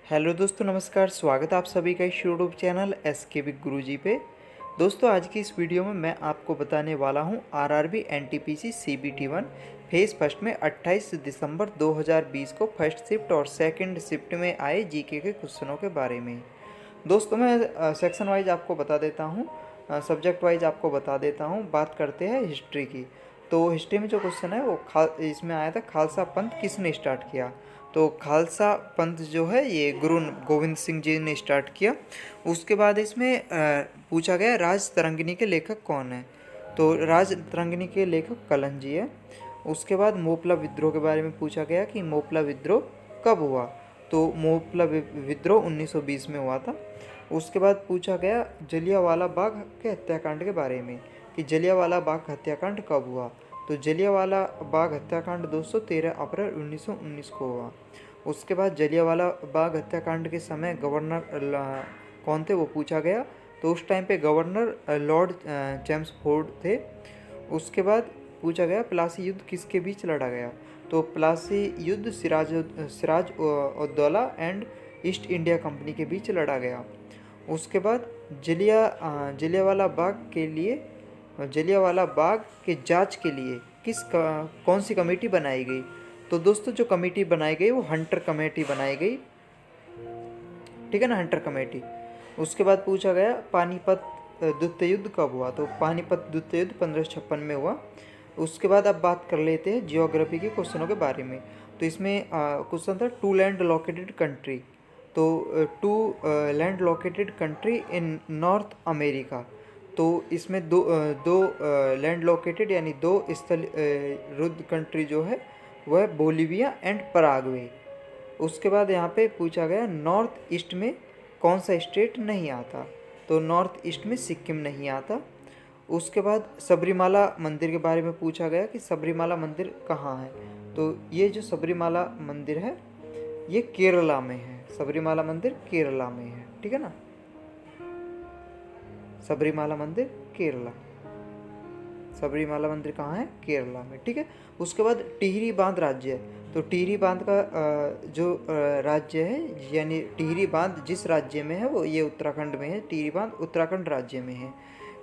Hello दोस्तों, नमस्कार। स्वागत है आप सभी का इस यूट्यूब चैनल एसके बिग गुरुजी पे। दोस्तों, आज की इस वीडियो में मैं आपको बताने वाला हूं RRB NTPC CBT 1 phase first में 28 दिसंबर 2020 को फर्स्ट शिफ्ट और सेकंड शिफ्ट में आए जीके के क्वेश्चनों के बारे में। दोस्तों, मैं सेक्शन वाइज आपको बता देता हूँ, सब्जेक्ट वाइज आपको बता देता हूँ। बात करते हैं हिस्ट्री की। तो हिस्ट्री में जो क्वेश्चन है वो इसमें आया था, खालसा पंथ किसने स्टार्ट किया। तो खालसा पंथ जो है ये गुरु गोविंद सिंह जी ने स्टार्ट किया। उसके बाद इसमें पूछा गया राज तरंगिणी के लेखक कौन है। तो राज तरंगिणी के लेखक कलन जी है। उसके बाद मोपला विद्रोह के बारे में पूछा गया कि मोपला विद्रोह कब हुआ। तो मोपला विद्रोह 1920 में हुआ था। उसके बाद पूछा गया जलियांवाला बाग के हत्याकांड के बारे में कि जलियांवाला बाग हत्याकांड कब हुआ। तो जलियांवाला बाग हत्याकांड दोस्तों 13 अप्रैल 1919 को हुआ। उसके बाद जलियांवाला बाग हत्याकांड के समय गवर्नर कौन थे वो पूछा गया। तो उस टाइम पे गवर्नर लॉर्ड चैम्सफोर्ड थे। उसके बाद पूछा गया प्लासी युद्ध किसके बीच लड़ा गया। तो प्लासी युद्ध Siraj ud-Daula and east India company के बीच लड़ा गया। उसके बाद जलियांवाला बाग के जांच के लिए कौन सी कमेटी बनाई गई। तो दोस्तों, जो कमेटी बनाई गई वो हंटर कमेटी बनाई गई, ठीक है ना, हंटर कमेटी। उसके बाद पूछा गया पानीपत द्वितीय युद्ध कब हुआ। तो पानीपत द्वितीय युद्ध 1556 में हुआ। उसके बाद अब बात कर लेते हैं जियोग्राफी के क्वेश्चनों के बारे में। तो इसमें क्वेश्चन था टू लैंड लोकेटेड कंट्री। तो two land located country in North America. तो इसमें दो लैंड लोकेटेड यानी दो स्थल रुद्ध कंट्री जो है वह है बोलिविया एंड पराग्वे। उसके बाद यहाँ पे पूछा गया नॉर्थ ईस्ट में कौन सा स्टेट नहीं आता। तो नॉर्थ ईस्ट में सिक्किम नहीं आता। उसके बाद सबरीमाला मंदिर के बारे में पूछा गया कि सबरीमाला मंदिर कहाँ है। तो ये जो सबरीमाला मंदिर है ये केरला में है। सबरीमाला मंदिर केरला में है, ठीक है ना, सबरीमाला मंदिर केरला। सबरीमाला मंदिर कहाँ है, केरला में, ठीक है। उसके बाद टिहरी बांध राज्य है। तो टिहरी बांध का जो राज्य है यानी टिहरी बांध जिस राज्य में है वो ये उत्तराखंड में है। टिहरी बांध उत्तराखंड राज्य में है।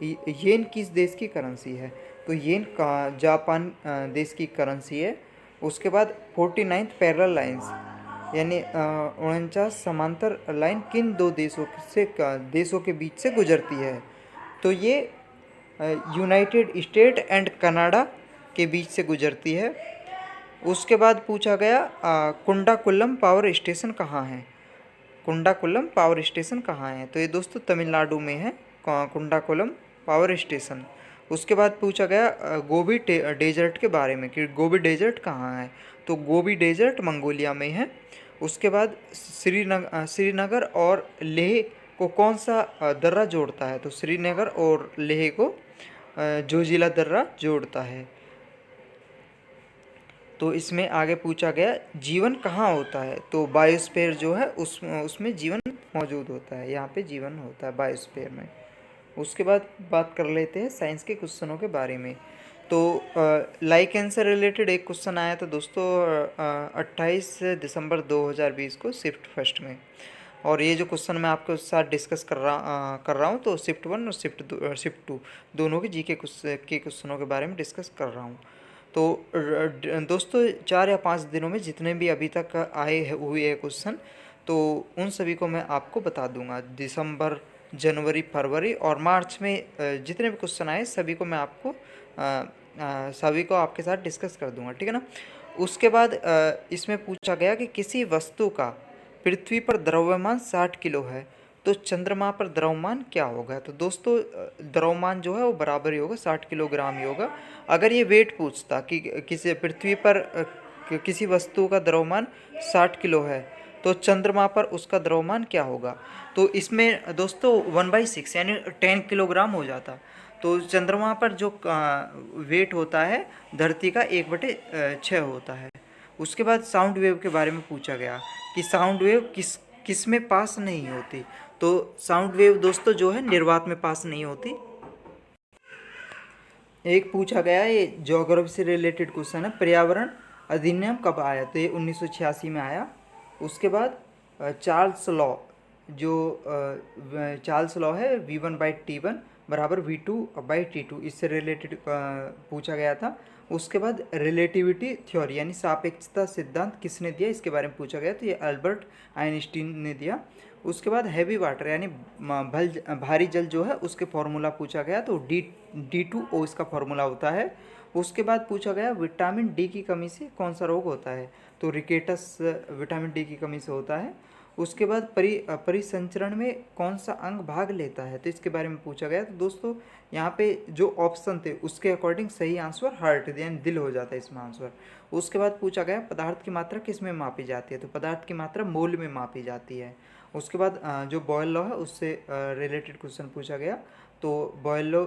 येन किस देश की करेंसी है। तो येन का जापान देश की करेंसी है। उसके बाद 49th पैरेलल लाइंस यानी 49 समांतर लाइन किन दो देशों के बीच से गुजरती है। तो ये यूनाइटेड स्टेट एंड कनाडा के बीच से गुजरती है। उसके बाद पूछा गया कुंडाकुलम पावर स्टेशन कहाँ है। कुंडाकुलम पावर स्टेशन कहाँ है। तो ये दोस्तों तमिलनाडु में है कुंडाकुलम पावर स्टेशन। उसके बाद पूछा गया गोबी डेजर्ट के बारे में कि गोबी डेजर्ट कहाँ है। तो गोबी डेजर्ट मंगोलिया में है। उसके बाद श्रीनगर और लेह को कौन सा दर्रा जोड़ता है। तो श्रीनगर और लेह को जोजिला दर्रा जोड़ता है। तो इसमें आगे पूछा गया जीवन कहाँ होता है। तो बायोस्फीयर जो है उसमें जीवन मौजूद होता है। यहाँ पे जीवन होता है बायोस्फीयर में। उसके बाद बात कर लेते हैं साइंस के क्वेश्चनों के बारे में। तो लाइकेन से रिलेटेड एक क्वेश्चन आया था दोस्तों 28 दिसंबर 2020 को शिफ्ट फर्स्ट में। और ये जो क्वेश्चन मैं आपके साथ डिस्कस कर रहा हूँ तो शिफ्ट 1 और शिफ्ट 2 दोनों के जीके के क्वेश्चनों के बारे में डिस्कस कर रहा हूँ। तो दोस्तों 4 या 5 दिनों में जितने भी अभी तक हुए हैं क्वेश्चन तो उन सभी को मैं आपको बता दूंगा। दिसंबर, जनवरी, फरवरी और मार्च में जितने भी क्वेश्चन आए सभी को मैं आपको सभी को आपके साथ डिस्कस कर दूंगा, ठीक है ना। उसके बाद इसमें पूछा गया कि किसी वस्तु का पृथ्वी पर द्रव्यमान 60 किलो है तो चंद्रमा पर द्रव्यमान क्या होगा। तो दोस्तों द्रव्यमान जो है वो बराबर ही होगा, 60 किलोग्राम ही होगा। अगर ये वेट पूछता कि किसी पृथ्वी पर किसी वस्तु का द्रव्यमान 60 किलो है तो चंद्रमा पर उसका द्रव्यमान क्या होगा। तो इसमें दोस्तों 1/6 यानी 10 किलोग्राम हो जाता। तो चंद्रमा पर जो वेट होता है धरती का 1/6 होता है। उसके बाद साउंड वेव के बारे में पूछा गया कि साउंड वेव किस में पास नहीं होती। तो साउंड वेव दोस्तों जो है निर्वात में पास नहीं होती। एक पूछा गया ये ज्योग्राफी से रिलेटेड क्वेश्चन है, पर्यावरण अधिनियम कब आया। तो ये 1986 में आया। उसके बाद चार्ल्स लॉ, जो चार्ल्स लॉ है V1/T1 बराबर V2/T2, इससे रिलेटेड पूछा गया था। उसके बाद रिलेटिविटी थ्योरी यानी सापेक्षता सिद्धांत किसने दिया, इसके बारे में पूछा गया, तो ये अल्बर्ट आइंस्टीन ने दिया। उसके बाद हैवी वाटर यानी भारी जल जो है उसके फॉर्मूला पूछा गया, तो D2O इसका फॉर्मूला होता है। उसके बाद पूछा गया विटामिन डी की कमी से कौन सा रोग होता है, तो रिकेटस विटामिन डी की कमी से होता है। उसके बाद परिसंचरण में कौन सा अंग भाग लेता है, तो इसके बारे में पूछा गया। तो दोस्तों यहाँ पे जो ऑप्शन थे उसके अकॉर्डिंग सही आंसर हार्ट यानी दिल हो जाता है इसमें आंसर। उसके बाद पूछा गया पदार्थ की मात्रा किस में मापी जाती है, तो पदार्थ की मात्रा मोल में मापी जाती है। उसके बाद जो बॉयल लॉ है उससे रिलेटेड क्वेश्चन पूछा गया। तो बॉयल लॉ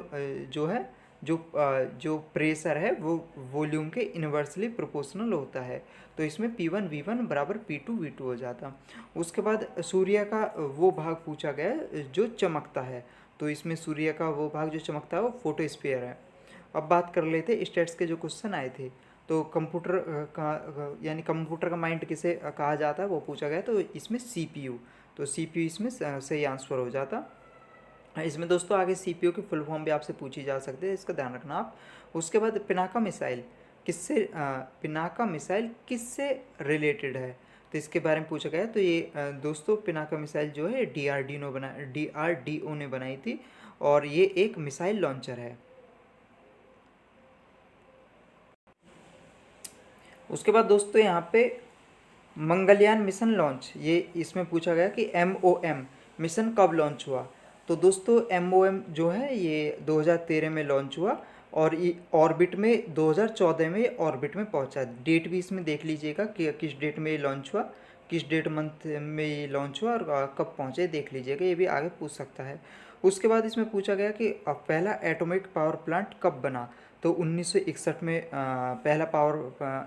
जो है, जो प्रेशर है वो वॉल्यूम के इन्वर्सली प्रोपोर्शनल होता है, तो इसमें P1 V1 बराबर P2 V2 हो जाता। उसके बाद सूर्य का वो भाग पूछा गया जो चमकता है, तो इसमें सूर्य का वो भाग जो चमकता है वो फोटोस्फीयर है। अब बात कर लेते स्टेट्स के जो क्वेश्चन आए थे, तो कंप्यूटर यानी कंप्यूटर का माइंड किसे कहा जाता है वो पूछा गया, तो इसमें CPU, तो CPU इसमें सही आंसर हो जाता। इसमें दोस्तों आगे CPU की फुल फॉर्म भी आपसे पूछी जा सकती है, इसका ध्यान रखना आप। उसके बाद पिनाका मिसाइल किससे रिलेटेड है, तो इसके बारे में पूछा गया। तो ये दोस्तों पिनाका मिसाइल जो है DRDO ने बनाई थी, और ये एक मिसाइल लॉन्चर है। उसके बाद दोस्तों यहाँ पे मंगलयान मिशन लॉन्च, ये इसमें पूछा गया कि MOM मिशन कब लॉन्च हुआ, तो दोस्तों MOM जो है ये 2013 में लॉन्च हुआ, और ये ऑर्बिट में 2014 में ये ऑर्बिट में पहुंचा। डेट भी इसमें देख लीजिएगा कि किस डेट में ये लॉन्च हुआ, किस डेट मंथ में ये लॉन्च हुआ, और कब पहुंचे देख लीजिएगा, ये भी आगे पूछ सकता है। उसके बाद इसमें पूछा गया कि पहला एटॉमिक पावर प्लांट कब बना, तो 1961 में पहला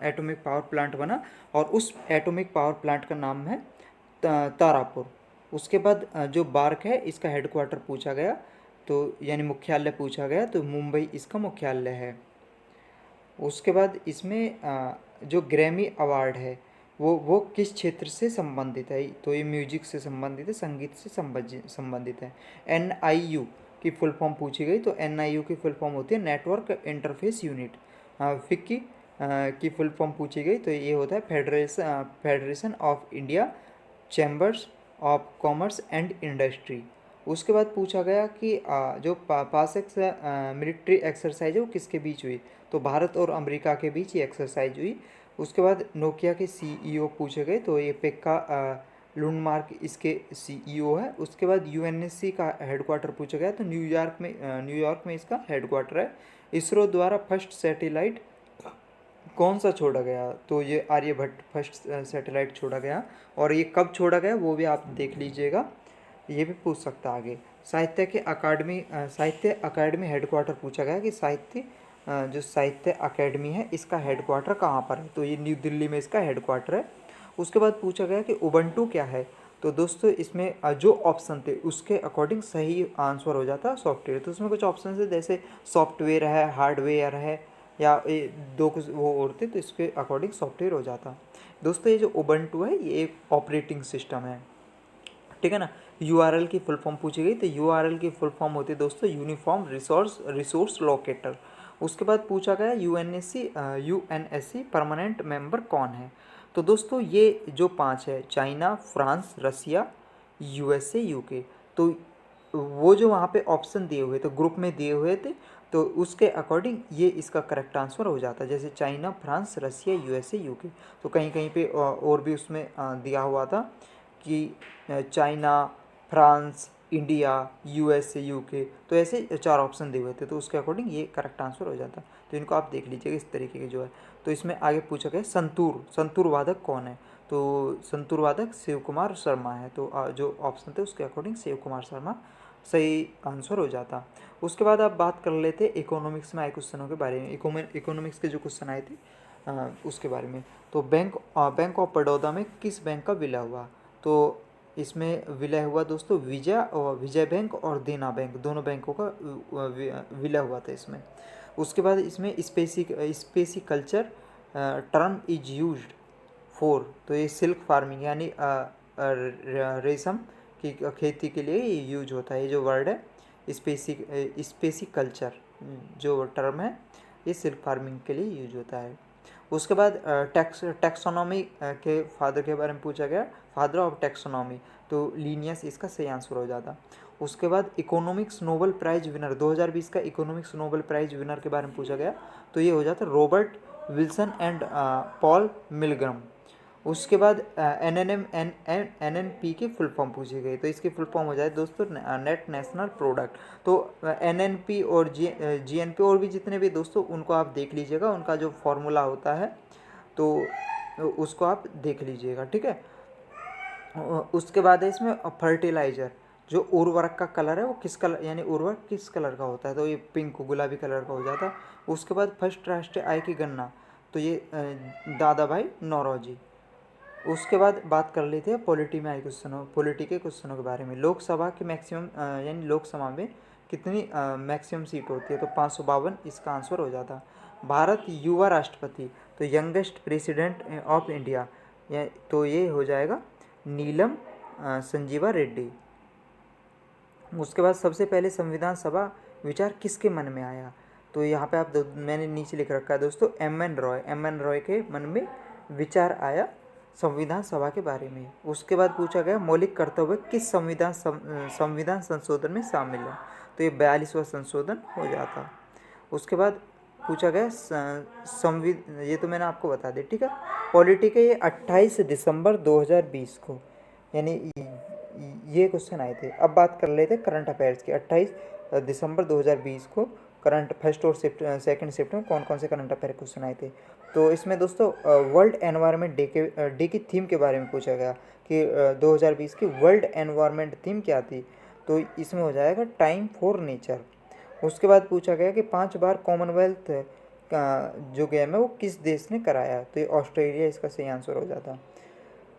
एटॉमिक पावर प्लांट बना, और उस एटॉमिक पावर प्लांट का नाम है तारापुर। उसके बाद जो बार्क है इसका हेडक्वार्टर पूछा गया, तो यानी मुख्यालय पूछा गया, तो मुंबई इसका मुख्यालय है। उसके बाद इसमें जो ग्रैमी अवार्ड है वो किस क्षेत्र से संबंधित है, तो ये म्यूजिक से संबंधित है, संगीत से संबंधित है। NIU की फुल फॉर्म पूछी गई, तो NIU की फुल फॉर्म होती है नेटवर्क इंटरफेस यूनिट। फिक्की की फुल फॉर्म पूछी गई, तो ये होता है federation of India chambers of commerce and industry. उसके बाद पूछा गया कि जो पासक मिलिट्री एक्सरसाइज है वो किसके बीच हुई, तो भारत और अमेरिका के बीच ये एक्सरसाइज हुई। उसके बाद नोकिया के CEO पूछे गए, तो ये पेक्का लुंडमार्क इसके CEO है। उसके बाद UNSC का हेडक्वार्टर पूछा गया, तो न्यूयॉर्क में इसका हेडक्वार्टर है। इसरो द्वारा फर्स्ट सैटेलाइट कौन सा छोड़ा गया, तो ये आर्यभट्ट फर्स्ट सैटेलाइट छोड़ा गया, और ये कब छोड़ा गया वो भी आप देख लीजिएगा, ये भी पूछ सकता है आगे। साहित्य अकादमी हेडक्वार्टर पूछा गया कि जो साहित्य अकेडमी है इसका हेडक्वार्टर कहाँ पर है, तो ये न्यू दिल्ली में इसका हेडक्वार्टर है। उसके बाद पूछा गया कि उबंटू क्या है, तो दोस्तों इसमें जो ऑप्शन थे उसके अकॉर्डिंग सही आंसर हो जाता है सॉफ्टवेयर। तो उसमें कुछ ऑप्शन है जैसे सॉफ्टवेयर है, हार्डवेयर है, या ये दो कुछ वो और थे, तो इसके अकॉर्डिंग सॉफ्टवेयर हो जाता। दोस्तों ये जो उबंटू है ये एक ऑपरेटिंग सिस्टम है, ठीक है ना। URL की फुल फॉर्म पूछी गई, तो URL की फुल फॉर्म होती है दोस्तों यूनिफॉर्म रिसोर्स लोकेटर। उसके बाद पूछा गया UNSC परमानेंट मेंबर कौन है, तो दोस्तों ये जो 5 है चाइना, फ्रांस, रसिया, USA, UK, तो वो जो वहाँ पे ऑप्शन दिए हुए थे ग्रुप में दिए हुए थे, तो उसके अकॉर्डिंग ये इसका करेक्ट आंसर हो जाता है, जैसे चाइना, फ्रांस, रसिया, USA, UK। तो कहीं कहीं पे और भी उसमें दिया हुआ था कि China, France, India, USA, UK, तो ऐसे 4 ऑप्शन दिए हुए थे, तो उसके अकॉर्डिंग ये करेक्ट आंसर हो जाता। तो इनको आप देख लीजिएगा इस तरीके के जो है। तो इसमें आगे पूछा गया संतूर वादक कौन है, तो संतूर वादक शिव कुमार शर्मा है, तो जो ऑप्शन थे उसके अकॉर्डिंग शिव कुमार शर्मा सही आंसर हो जाता। उसके बाद आप बात कर लेते इकोनॉमिक्स में आए क्वेश्चनों के बारे में। इकोनॉमिक्स के जो क्वेश्चन आए थे उसके बारे में, तो बैंक ऑफ बड़ौदा में किस बैंक का विलय हुआ, तो इसमें विलय हुआ दोस्तों विजय बैंक और देना बैंक, दोनों बैंकों का विलय हुआ था इसमें। उसके बाद इसमें स्पेसिकल्चर टर्म इज यूज्ड फॉर, तो ये सिल्क फार्मिंग यानी रेशम की खेती के लिए यूज होता है। ये जो वर्ड है स्पेसिकल्चर जो टर्म है ये सिल्क फार्मिंग के लिए यूज होता है। उसके बाद टैक्सोनॉमी के फादर के बारे में पूछा गया, फादर ऑफ टैक्सोनॉमी, तो लीनियस इसका सही आंसर हो जाता। उसके बाद इकोनॉमिक्स नोबेल प्राइज विनर 2020 का इकोनॉमिक्स नोबेल प्राइज विनर के बारे में पूछा गया, तो ये हो जाता रॉबर्ट विल्सन एंड पॉल मिलग्रम। उसके बाद NNP की फुल फॉर्म पूछी गई, तो इसकी फुल फॉर्म हो जाए दोस्तों नेट नेशनल प्रोडक्ट। तो NNP और GNP और भी जितने भी दोस्तों उनको आप देख लीजिएगा, उनका जो फॉर्मूला होता है तो उसको आप देख लीजिएगा, ठीक है। उसके बाद है इसमें फर्टिलाइजर, जो उर्वरक का कलर है वो किस कलर, यानी उर्वरक किस कलर का होता है, तो ये पिंक गुलाबी कलर का हो जाता है। उसके बाद फर्स्ट राष्ट्रीय आय की गणना, तो ये दादा भाई नौरोजी। उसके बाद बात कर लेते हैं पॉलिटी में आए क्वेश्चनों, पॉलिटी के क्वेश्चनों के बारे में। लोकसभा के मैक्सिमम यानी लोकसभा में कितनी मैक्सिमम सीट होती है, तो 552 इसका आंसर हो जाता। भारत युवा राष्ट्रपति, तो यंगेस्ट प्रेसिडेंट ऑफ इंडिया, तो ये हो जाएगा नीलम संजीवा रेड्डी। उसके बाद सबसे पहले संविधान सभा विचार किसके मन में आया, तो यहाँ पे आप मैंने नीचे लिख रखा है दोस्तों एम एन रॉय के मन में विचार आया संविधान सभा के बारे में। उसके बाद पूछा गया मौलिक कर्तव्य किस संविधान संशोधन में शामिल है, तो ये 42वां संशोधन हो जाता। उसके बाद पूछा गया ये तो मैंने आपको बता दिया, ठीक है। पॉलिटी के ये 28 दिसंबर 2020 को, यानी ये क्वेश्चन आए थे। अब बात कर लेते हैं करंट अफेयर्स की। 28 दिसंबर 2020 को करंट फर्स्ट और सेकंड शिफ्ट में कौन कौन से करंट अफेयर क्वेश्चन आए थे, तो इसमें दोस्तों वर्ल्ड एनवायरनमेंट डे की थीम के बारे में पूछा गया कि 2020 की वर्ल्ड एनवायरनमेंट थीम क्या थी, तो इसमें हो जाएगा टाइम फॉर नेचर। उसके बाद पूछा गया कि 5 बार कॉमनवेल्थ का जो गेम है वो किस देश ने कराया, तो ये ऑस्ट्रेलिया इसका सही आंसर हो जाता।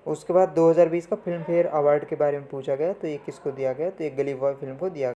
उसके बाद 2020 का फिल्म फेयर अवार्ड के बारे में पूछा गया, तो ये किसको दिया गया, तो ये गली बॉय फिल्म को दिया